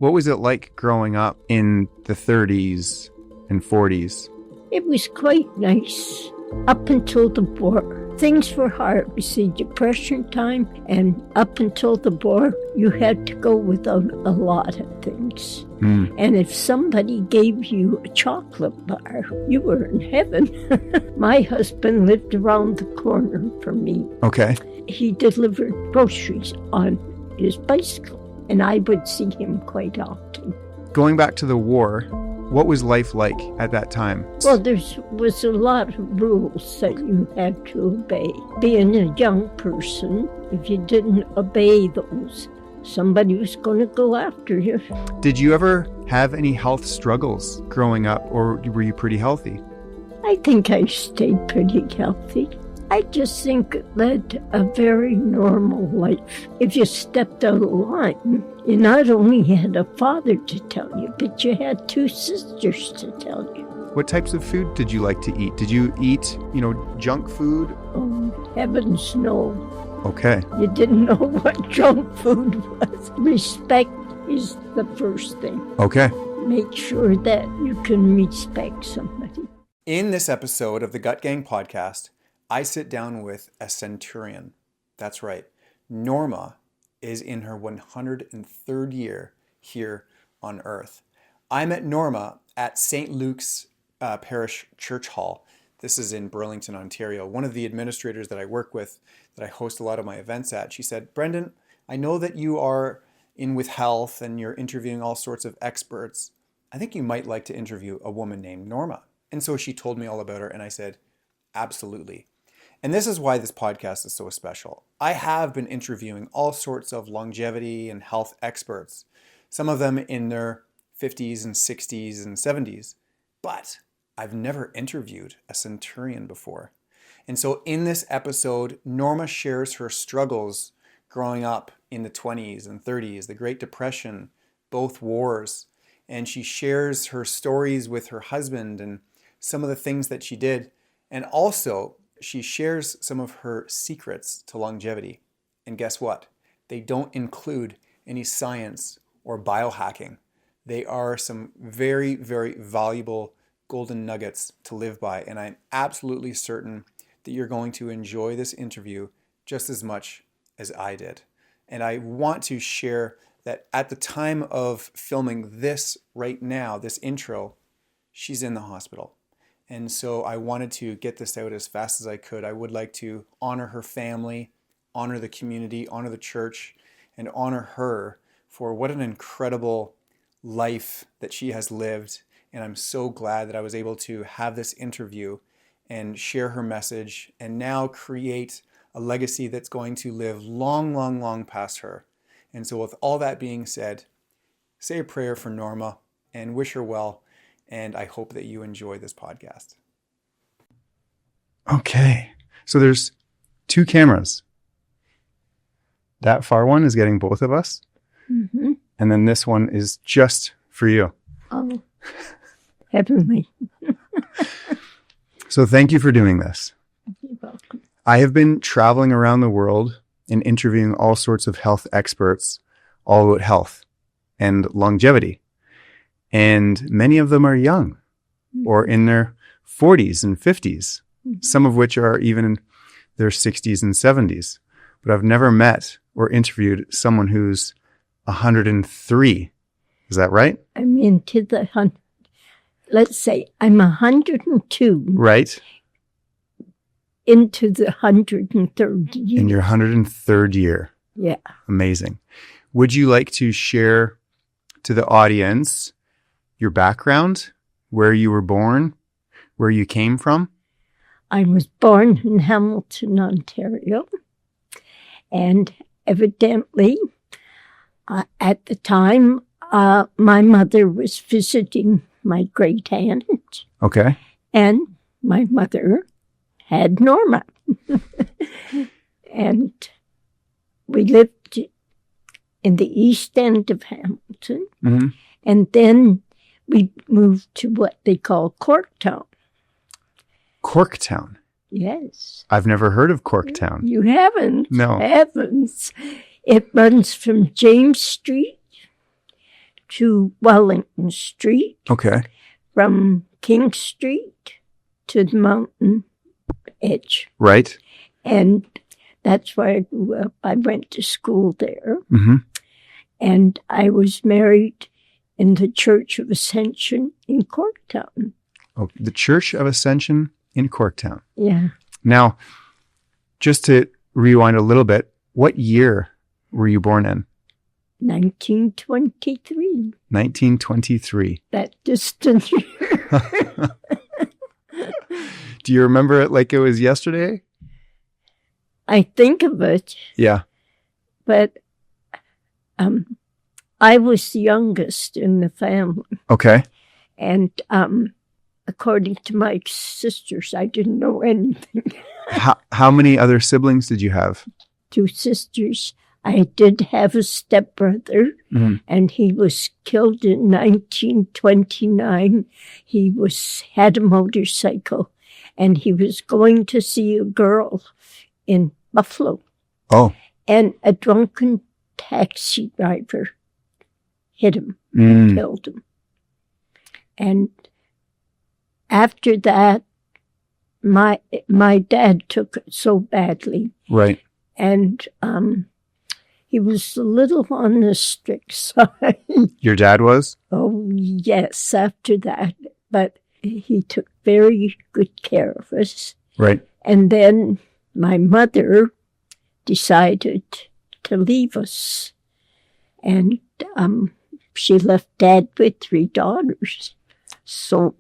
What was it like growing up in the 30s and 40s? It was quite nice up until the war. Things were hard. It was the Depression time, and up until the war, you had to go without a lot of things. And if somebody gave you a chocolate bar, you were in heaven. My husband lived around the corner from me. Okay. He delivered groceries on his bicycle, and I would see him quite often. Going back to the war, what was life like at that time? Well, there was a lot of rules that you had to obey. Being a young person, if you didn't obey those, somebody was going to go after you. Did you ever have any health struggles growing up, or were you pretty healthy? I think I stayed pretty healthy. I just think it led a very normal life. If you stepped out of line, you not only had a father to tell you, but you had two sisters to tell you. What types of food did you like to eat? Did you eat, junk food? Oh, heavens no. Okay. You didn't know what junk food was. Respect is the first thing. Okay. Make sure that you can respect somebody. In this episode of the Gut Gang podcast, I sit down with a centenarian. That's right. Norma is in her 103rd year here on earth. I met Norma at St. Luke's Parish Church Hall. This is in Burlington, Ontario. One of the administrators that I work with, that I host a lot of my events at, she said, "Brendan, I know that you are in with health and you're interviewing all sorts of experts. I think you might like to interview a woman named Norma." And so she told me all about her, and I said, absolutely. And this is why this podcast is so special. I have been interviewing all sorts of longevity and health experts, some of them in their 50s and 60s and 70s, but I've never interviewed a centenarian before. And so in this episode, Norma shares her struggles growing up in the 20s and 30s, the Great Depression, both wars, and she shares her stories with her husband and some of the things that she did, and also she shares some of her secrets to longevity. And guess what? They don't include any science or biohacking. They are some very, very valuable golden nuggets to live by. And I'm absolutely certain that you're going to enjoy this interview just as much as I did. And I want to share that at the time of filming this right now, this intro, she's in the hospital. And so I wanted to get this out as fast as I could. I would like to honor her family, honor the community, honor the church, and honor her for what an incredible life that she has lived. And I'm so glad that I was able to have this interview and share her message and now create a legacy that's going to live long, long, long past her. And so with all that being said, say a prayer for Norma and wish her well. And I hope that you enjoy this podcast. Okay. So there's two cameras. That far one is getting both of us. Mm-hmm. And then this one is just for you. Oh, heavenly. So thank you for doing this. You're welcome. I have been traveling around the world and interviewing all sorts of health experts all about health and longevity. And many of them are young or in their 40s and 50s, some of which are even in their 60s and 70s. But I've never met or interviewed someone who's 103. Is that right? I'm into the 100. Let's say I'm 102. Right. Into the 103rd year. In your 103rd year. Yeah. Amazing. Would you like to share to the audience your background, where you were born, where you came from? I was born in Hamilton, Ontario. And evidently, at the time, my mother was visiting my great aunt. Okay. And my mother had Norma. And we lived in the east end of Hamilton. Mm-hmm. And then we moved to what they call Corktown. Corktown? Yes. I've never heard of Corktown. You haven't? No. Heavens. It runs from James Street to Wellington Street, Okay. from King Street to the mountain edge. Right. And that's where I grew up. I went to school there. Mm-hmm. And I was married in the Church of Ascension in Corktown. Oh, the Church of Ascension in Corktown. Yeah. Now, just to rewind a little bit, what year were you born in? 1923. 1923. That distant year. Do you remember it like it was yesterday? I think of it, Yeah. but I was the youngest in the family. Okay. And according to my sisters, I didn't know anything. How many other siblings did you have? 2 sisters. I did have a stepbrother, and he was killed in 1929. He had a motorcycle, and he was going to see a girl in Buffalo. Oh. And a drunken taxi driver hit him, killed him. And after that, my dad took it so badly. Right. And he was a little on the strict side. Your dad was? Oh, yes, after that. But he took very good care of us. Right. And then my mother decided to leave us. And she left Dad with 3 daughters. So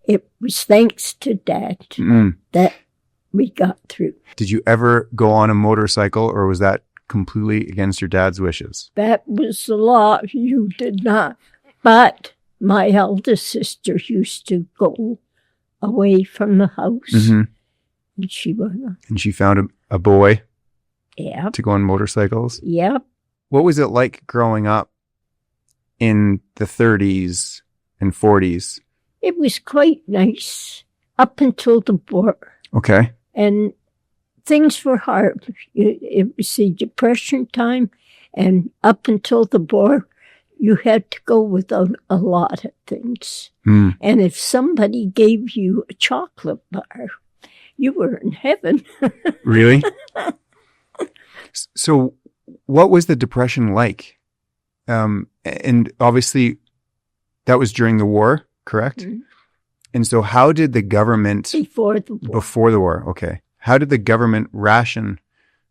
it was thanks to Dad that we got through. Did you ever go on a motorcycle, or was that completely against your dad's wishes? That was the law. You did not. But my eldest sister used to go away from the house. Mm-hmm. And she went. And she found a boy Yep. to go on motorcycles? Yep. What was it like growing up in the 30s and 40s? It was quite nice up until the war. Okay. And things were hard. It was the Depression time, and up until the war, you had to go without a lot of things. And if somebody gave you a chocolate bar, you were in heaven. Really? So what was the Depression like? And obviously that was during the war, correct? Mm-hmm. And so how did the government... Before the war. Before the war, okay. How did the government ration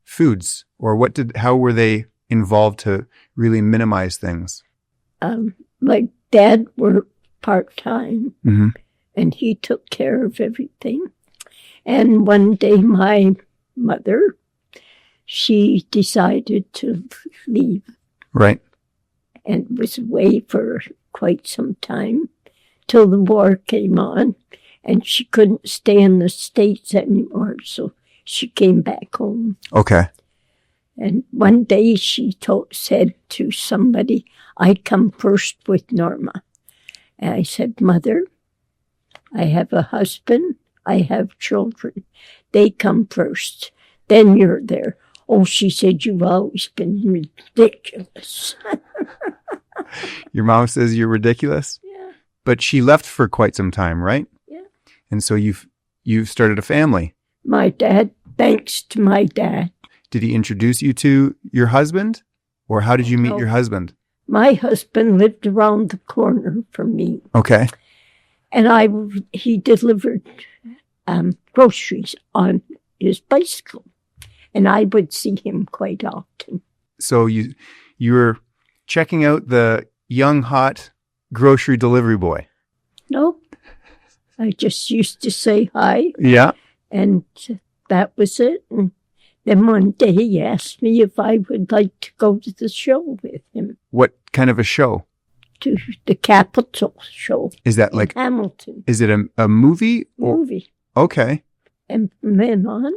foods? Or how were they involved to really minimize things? My dad worked part-time, and he took care of everything. And one day my mother, she decided to leave. Right. And was away for quite some time till the war came on, and she couldn't stay in the States anymore, so she came back home. Okay. And one day she said to somebody, "I come first with Norma." And I said, "Mother, I have a husband, I have children. They come first. Then you're there." "Oh," she said, "you've always been ridiculous." Your mom says you're ridiculous? Yeah. But she left for quite some time, right? Yeah. And so you've started a family. My dad, thanks to my dad. Did he introduce you to your husband? Or how did you meet your husband? My husband lived around the corner from me. Okay. And he delivered groceries on his bicycle. And I would see him quite often. So you were checking out the young, hot grocery delivery boy? Nope. I just used to say hi. Yeah. And that was it. And then one day he asked me if I would like to go to the show with him. What kind of a show? To the Capitol show. Is that in like Hamilton? Is it a movie? Movie. Okay. And from then on.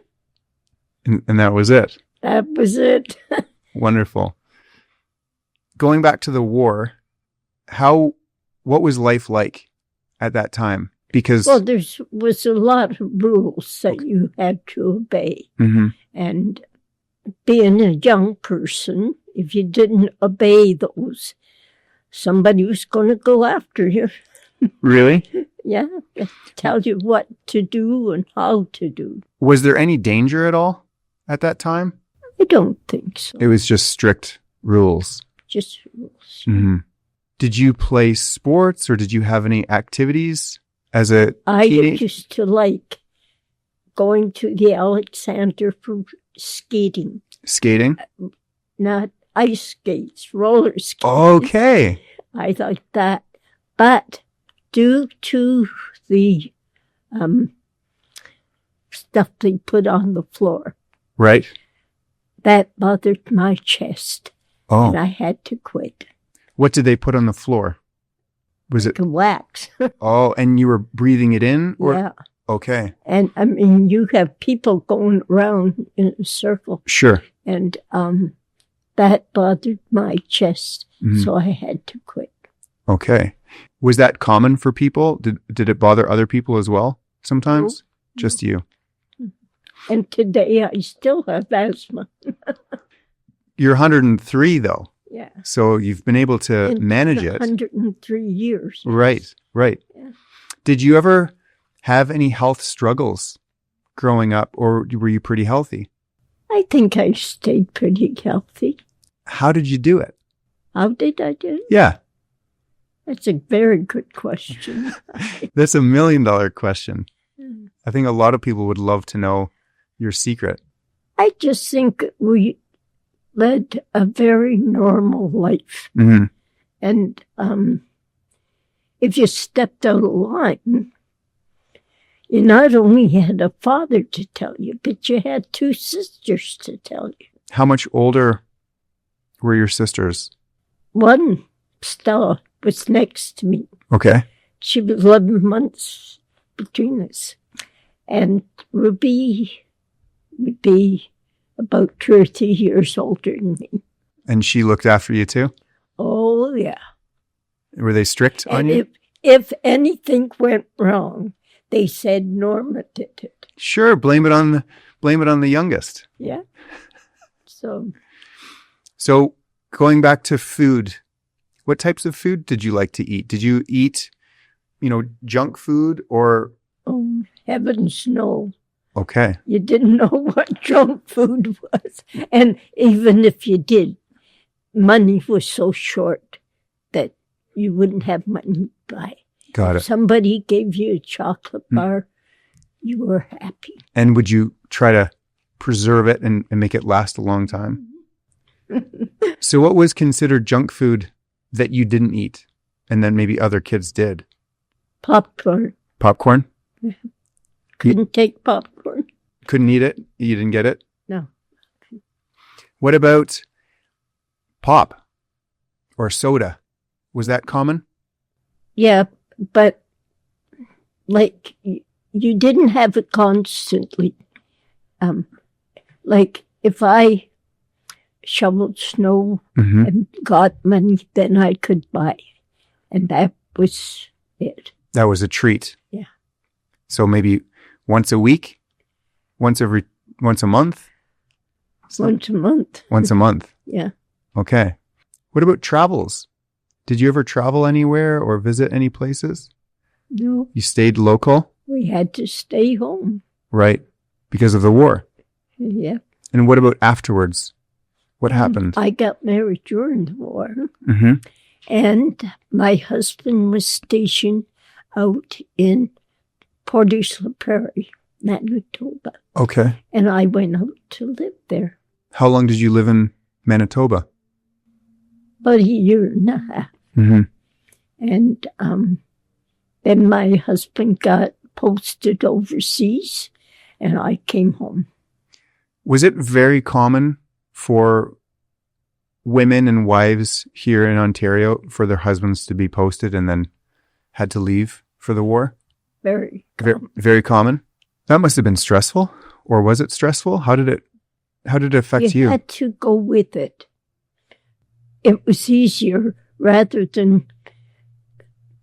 And that was it. That was it. Wonderful. Going back to the war, what was life like at that time? Because there was a lot of rules that you had to obey. And being a young person, if you didn't obey those, somebody was going to go after you. Really? Yeah, tell you what to do and how to do. Was there any danger at all at that time? I don't think so. It was just strict rules. Just rules. Mm-hmm. Did you play sports or did you have any activities as a teenager? Used to like going to the Alexander for skating. Skating? Not ice skates, roller skates. Okay. I like that. But due to the stuff they put on the floor, right, that bothered my chest. Oh. And I had to quit. What did they put on the floor? Was it wax? Oh, and you were breathing it in? Or? Yeah. Okay. And I mean, you have people going around in a circle. Sure. And that bothered my chest, so I had to quit. Okay. Was that common for people? Did it bother other people as well sometimes? No. Just you? And today I still have asthma. You're 103 though. Yeah. So you've been able to manage it. 103 years. Right, right. Yeah. Did you ever have any health struggles growing up, or were you pretty healthy? I think I stayed pretty healthy. How did you do it? How did I do it? Yeah. That's a very good question. That's $1 million question. I think a lot of people would love to know your secret. I just think we led a very normal life. Mm-hmm. And if you stepped out of line, you not only had a father to tell you, but you had 2 sisters to tell you. How much older were your sisters? One, Stella, was next to me. Okay. She was 11 months between us. And Ruby would be about 2 or 3 years older than me. And she looked after you too? Oh, yeah. Were they strict on you? If anything went wrong, they said Norma did it. Sure, blame it on the youngest. Yeah. So going back to food, what types of food did you like to eat? Did you eat, junk food or? Oh, heavens no. Okay. You didn't know what junk food was. And even if you did, money was so short that you wouldn't have money to buy. Got it. If somebody gave you a chocolate bar, you were happy. And would you try to preserve it and make it last a long time? So what was considered junk food that you didn't eat and then maybe other kids did? Popcorn. Popcorn? Yeah. Couldn't take popcorn. Couldn't eat it? You didn't get it? No. What about pop or soda? Was that common? Yeah, but like you didn't have it constantly. Like if I shoveled snow and got money, then I could buy. And that was it. That was a treat. Yeah. So maybe once a week? Once a month? Once a month. Once a month. Yeah. Okay. What about travels? Did you ever travel anywhere or visit any places? No. You stayed local? We had to stay home. Right. Because of the war? Yeah. And what about afterwards? What happened? I got married during the war. Mm-hmm. And my husband was stationed out in Parish Church, Manitoba. Okay. And I went out to live there. How long did you live in Manitoba? About a year and a half. Mm-hmm. And then my husband got posted overseas, and I came home. Was it very common for women and wives here in Ontario for their husbands to be posted and then had to leave for the war? Very common. Very common? That must have been stressful. Or was it stressful? How did it affect you? You had to go with it. It was easier rather than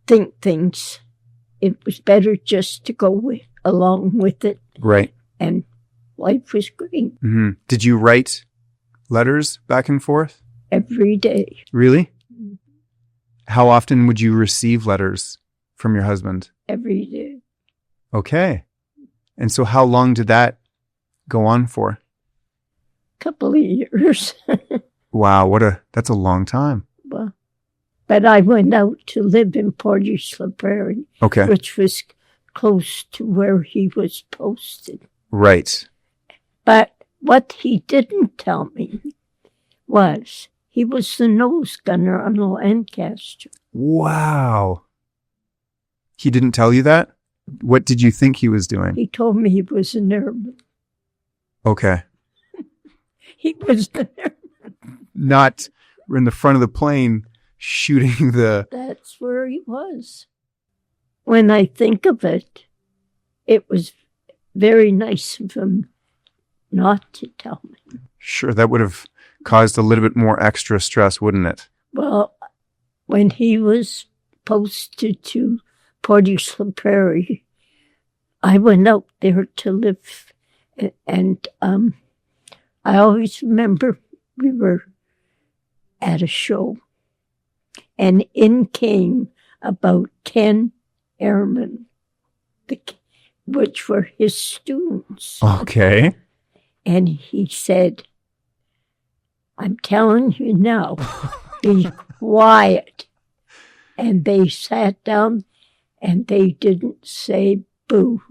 think things. It was better just to go along with it. Right. And life was great. Mm-hmm. Did you write letters back and forth? Every day. Really? How often would you receive letters from your husband? every day. Okay. And so how long did that go on for? Couple of years. Wow, that's a long time. Well, but I went out to live in Portage La Prairie, Okay. which was close to where he was posted. Right. But what he didn't tell me was he was the nose gunner on the Lancaster. Wow. He didn't tell you that? What did you think he was doing? He told me he was an airman. Okay. He was an airman. Not in the front of the plane shooting the... That's where he was. When I think of it, it was very nice of him not to tell me. Sure, that would have caused a little bit more extra stress, wouldn't it? Well, when he was posted to Portage La Prairie, I went out there to live, and I always remember we were at a show, and in came about 10 airmen, which were his students. Okay. And he said, I'm telling you now, be quiet. And they sat down and they didn't say boo.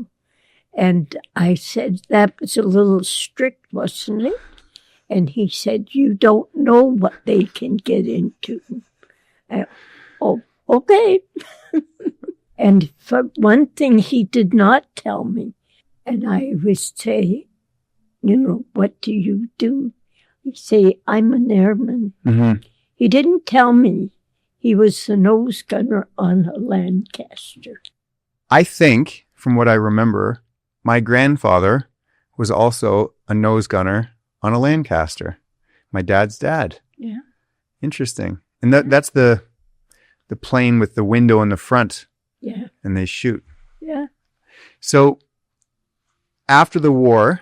And I said, that was a little strict, wasn't it? And he said, you don't know what they can get into. Oh, okay. And for one thing he did not tell me, and I would say, what do you do? He'd say, I'm an airman. Mm-hmm. He didn't tell me he was the nose gunner on a Lancaster. I think, from what I remember, my grandfather was also a nose gunner on a Lancaster. My dad's dad. Yeah. Interesting. And that's the plane with the window in the front. Yeah. And they shoot. Yeah. So after the war,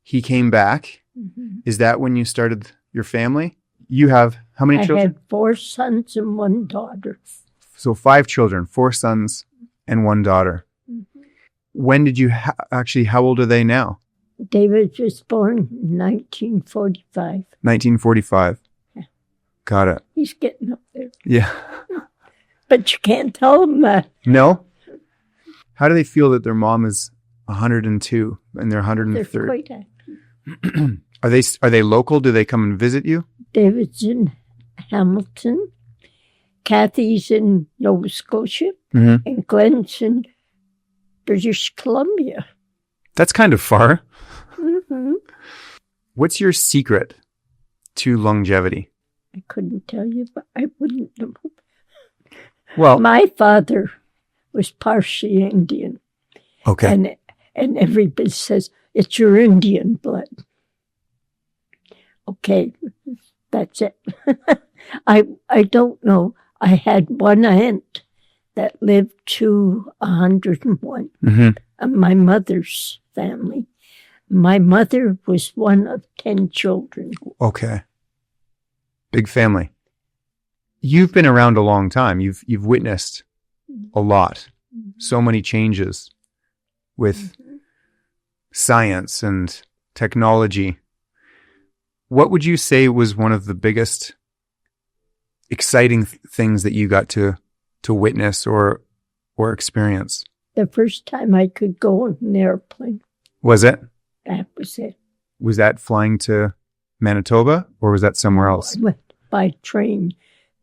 he came back. Mm-hmm. Is that when you started your family? You have how many children? I had 4 sons and 1 daughter. So 5 children, 4 sons and 1 daughter. Mm-hmm. When did you actually, how old are they now? David was born in 1945. 1945. Yeah. Got it. He's getting up there. Yeah. But you can't tell him that. No? How do they feel that their mom is 102 and they're 103? They're quite happy. Are they local? Do they come and visit you? David's in Hamilton. Kathy's in Nova Scotia. Mm-hmm. And Glenn's in British Columbia. That's kind of far. Mm-hmm. What's your secret to longevity? I couldn't tell you, but I wouldn't know. Well, my father was partially Indian. Okay. And everybody says, it's your Indian blood. Okay, that's it. I don't know. I had one aunt that lived to 101. Mm-hmm. My mother's family. My mother was one of 10 children. Okay. Big family. You've been around a long time. You've witnessed a lot. So many changes with science and technology. What would you say was one of the biggest exciting things that you got to witness or experience? The first time I could go on an airplane. Was it? That was it. Was that flying to Manitoba or was that somewhere else? I went by train.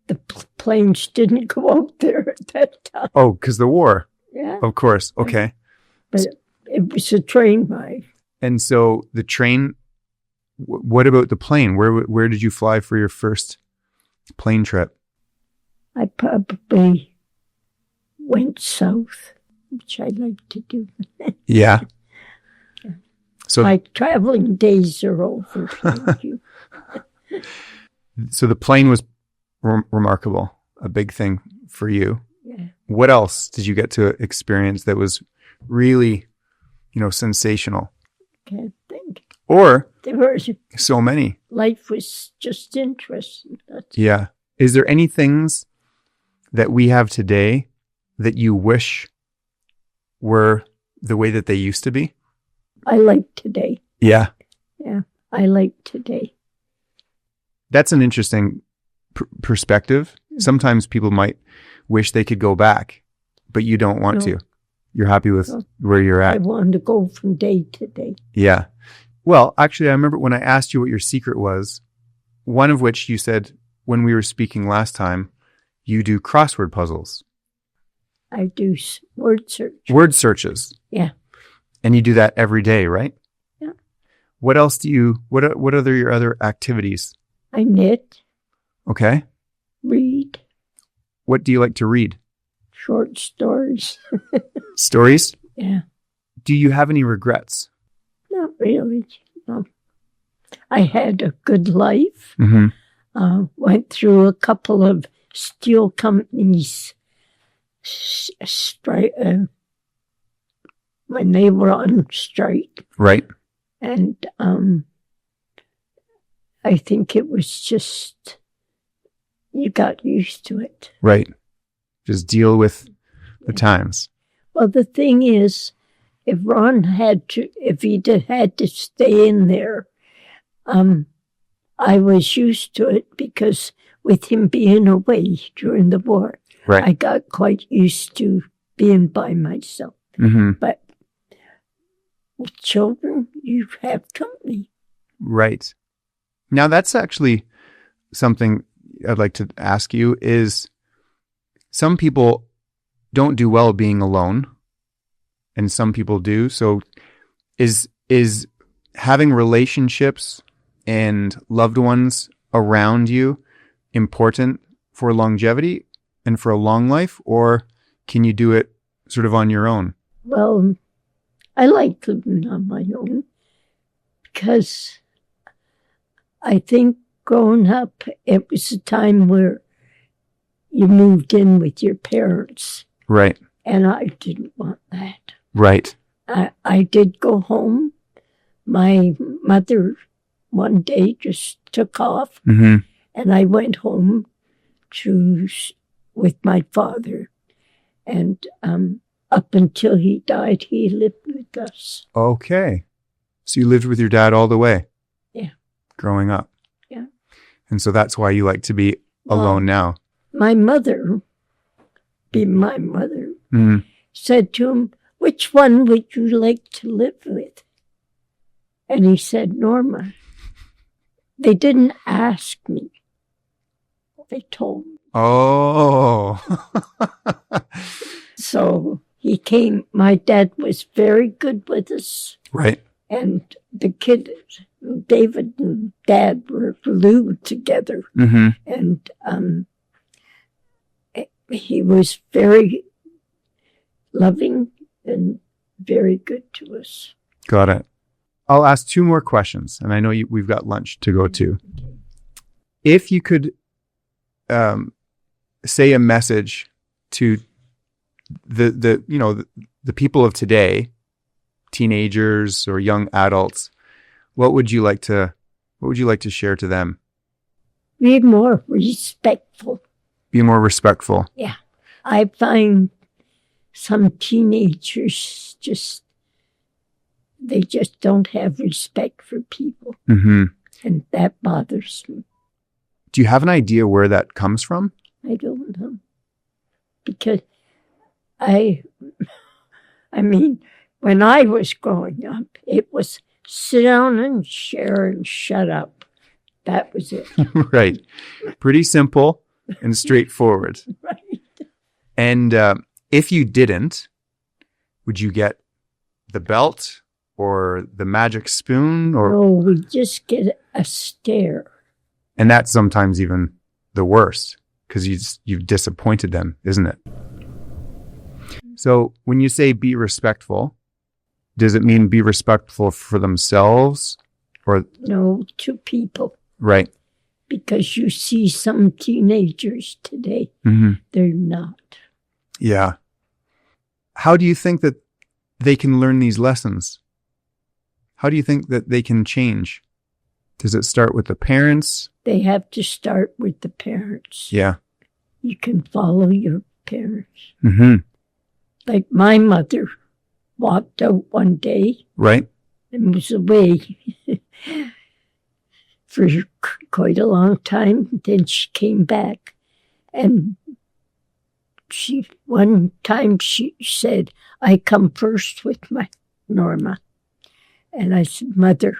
The planes didn't go out there at that time. Oh, because the war. Yeah. Of course. Okay. But it was a train ride. And so the train, what about the plane? Where did you fly for your first plane trip? I probably went south, which I like to do. Yeah. So my traveling days are over. Thank you. So the plane was remarkable, a big thing for you. Yeah. What else did you get to experience that was really, sensational? Can't think. Or there were so many. Life was just interesting. Yeah. Is there any things that we have today that you wish were the way that they used to be? I like today. Yeah. Yeah, I like today. That's an interesting perspective. Sometimes people might wish they could go back, but you don't want to. You're happy with where you're at. I want to go from day to day. Yeah. Well, actually, I remember when I asked you what your secret was, one of which you said when we were speaking last time, you do crossword puzzles. I do word search. Word searches. Yeah. And you do that every day, right? Yeah. What else do you, what are your other activities? I knit. Okay. Read. What do you like to read? Short stories. Stories? Yeah. Do you have any regrets? Not really. No. I had a good life. Mm-hmm. Went through a couple of steel companies when they were on strike. Right. And I think it was just, you got used to it. Right. Just deal with the times. Well, the thing is, if he'd had to stay in there, I was used to it because with him being away during the war, right. I got quite used to being by myself. Mm-hmm. But with children, you have company. Right. Now, that's actually something I'd like to ask you is some people don't do well being alone and some people do. So is having relationships and loved ones around you important for longevity and for a long life, or can you do it sort of on your own? Well, I like living on my own because I think growing up, it was a time where you moved in with your parents. Right. And I didn't want that. Right. I did go home. My mother one day just took off, mm-hmm. and I went home with my father. And up until he died, he lived with us. Okay. So you lived with your dad all the way? Yeah. Growing up? Yeah. And so that's why you like to be alone now? My mother, said to him, "Which one would you like to live with?" And he said, "Norma." They didn't ask me. They told me. Oh. So he came. My dad was very good with us. Right. And the kid, David and Dad were glued together. Mm-hmm. And he was very loving and very good to us. Got it. I'll ask two more questions, and I know we've got lunch to go to. If you could say a message to the people of today, teenagers or young adults, what would you like to share to them? Be more respectful. Be more respectful. Yeah. I find some teenagers they just don't have respect for people. Mm-hmm. And that bothers me. Do you have an idea where that comes from? I don't know. Because I mean, when I was growing up, it was sit down and share and shut up. That was it. Right. Pretty simple and straightforward. Right. And if you didn't, would you get the belt or the magic spoon? Or no, we just get a stare. And that's sometimes even the worst because you've disappointed them, isn't it? So when you say be respectful, does it mean be respectful for themselves or? No, to people. Right. Because you see some teenagers today, mm-hmm. they're not. Yeah. How do you think that they can learn these lessons? How do you think that they can change? Does it start with the parents? They have to start with the parents. Yeah. you can follow your parents. Mm-hmm. Like my mother walked out one day Right. and was away for quite a long time. Then she came back, and one time she said, "I come first with my Norma." And I said, "Mother,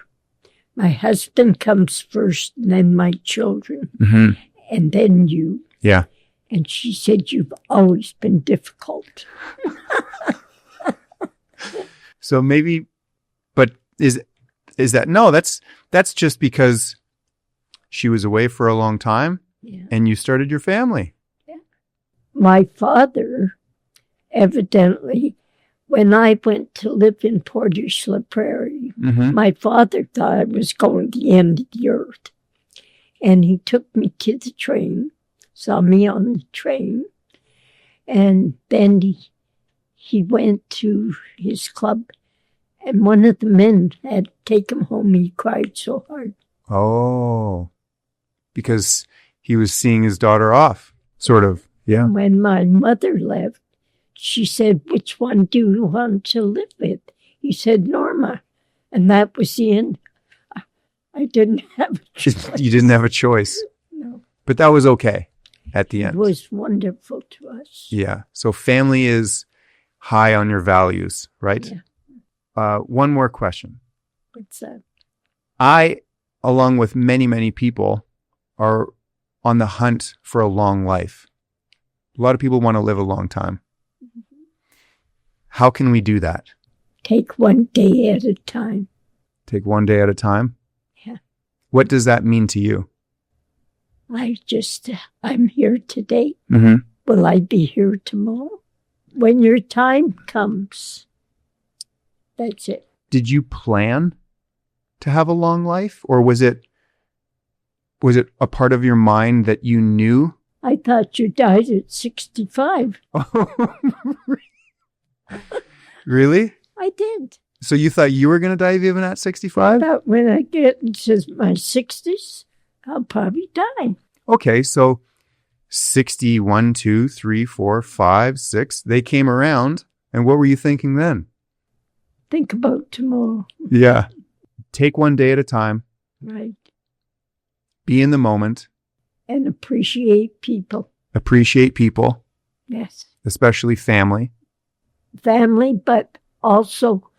my husband comes first, and then my children, Mm-hmm. and then you." Yeah. And she said, "You've always been difficult." So maybe, but is that, no, that's just because she was away for a long time, Yeah. and you started your family. My father, evidently, when I went to live in Portage La Prairie, Mm-hmm. my father thought I was going to the end of the earth. And he took me to the train, saw me on the train, and then he went to his club, and one of the men had to take him home. He cried so hard. Oh, because he was seeing his daughter off, sort of. Yeah. When my mother left, she said, "Which one do you want to live with?" He said, "Norma." And that was the end. I didn't have a choice. You didn't have a choice, No. but that was okay at the It end. was wonderful to us. Yeah. So family is high on your values, right? Yeah. One more question. What's that? I, along with many, many people, are on the hunt for a long life. A lot of people want to live a long time. Mm-hmm. How can we do that? Take one day at a time. Take one day at a time? Yeah. What does that mean to you? I'm here today. Mm-hmm. Will I be here tomorrow? When your time comes, that's it. Did you plan to have a long life, or was it a part of your mind that you knew? I thought you died at 65. Really? I did. So you thought you were going to die even at 65? I thought when I get into my 60s, I'll probably die. Okay, so 61, 2, 3, 4, 5, 6, they came around. And what were you thinking then? Think about tomorrow. Yeah. Take one day at a time. Right. Be in the moment. And appreciate people. Appreciate people, Yes. especially family. Family, but also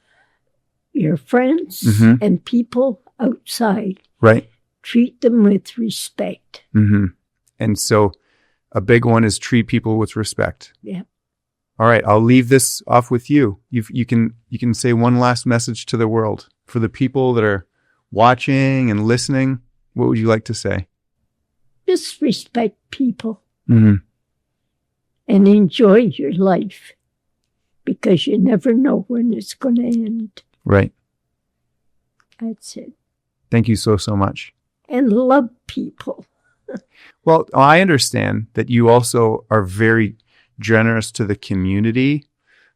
your friends Mhm. and people outside. Right? Treat them with respect. Mm-hmm. And so a big one is treat people with respect. Yeah. All right, I'll leave this off with you. You can say one last message to the world for the people that are watching and listening. What would you like to say? Just respect people Mm-hmm. and enjoy your life, because you never know when it's going to end. Right. That's it. Thank you so much. And love people. Well, I understand that you also are very generous to the community,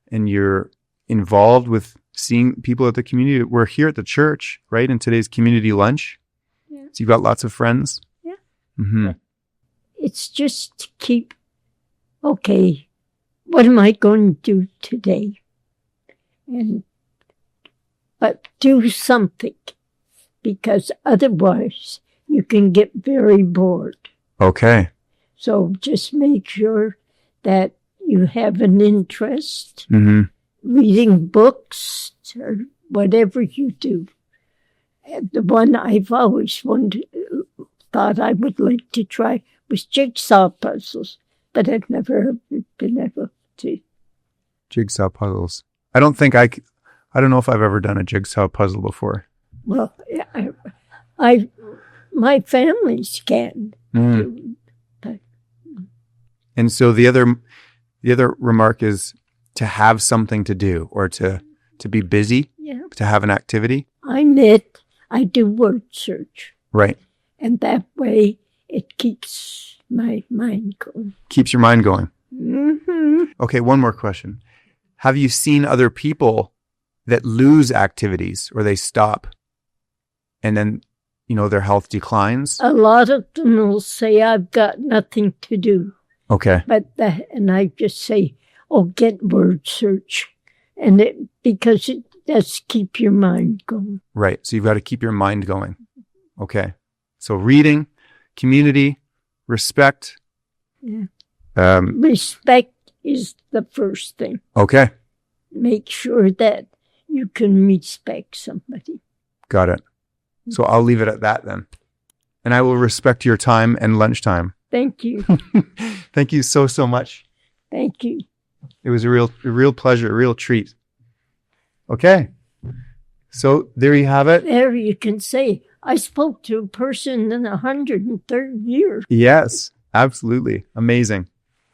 and you're involved with seeing people at the community. We're here at the church, right? In today's community lunch. Yeah. So you've got lots of friends. Yeah. Mm-hmm. It's just to keep, okay, what am I going to do today? But do something, because otherwise you can get very bored. Okay. So just make sure that you have an interest, Mm-hmm. reading books or whatever you do. And the one I've always thought I would like to try was jigsaw puzzles, but I've never been able to. Jigsaw puzzles. I don't know if I've ever done a jigsaw puzzle before. Well, my families can do, but And so the other remark is to have something to do, or to be busy, yeah, to have an activity. I knit. I do word search, Right. and that way it keeps my mind going. Keeps your mind going. Mm-hmm. Okay, one more question. Have you seen other people that lose activities, or they stop and then, their health declines? A lot of them will say, "I've got nothing to do." Okay. And I just say, get word search. Because it does keep your mind going. Right. So you've got to keep your mind going. Okay. So reading, community, respect. Yeah. Respect is the first thing. Okay. Make sure that you can respect somebody. Got it. So I'll leave it at that then. And I will respect your time and lunchtime. Thank you. Thank you so much. Thank you. It was a real pleasure, a real treat. Okay. So there you have it. There you can say, I spoke to a person in 103rd year. Yes, absolutely. Amazing.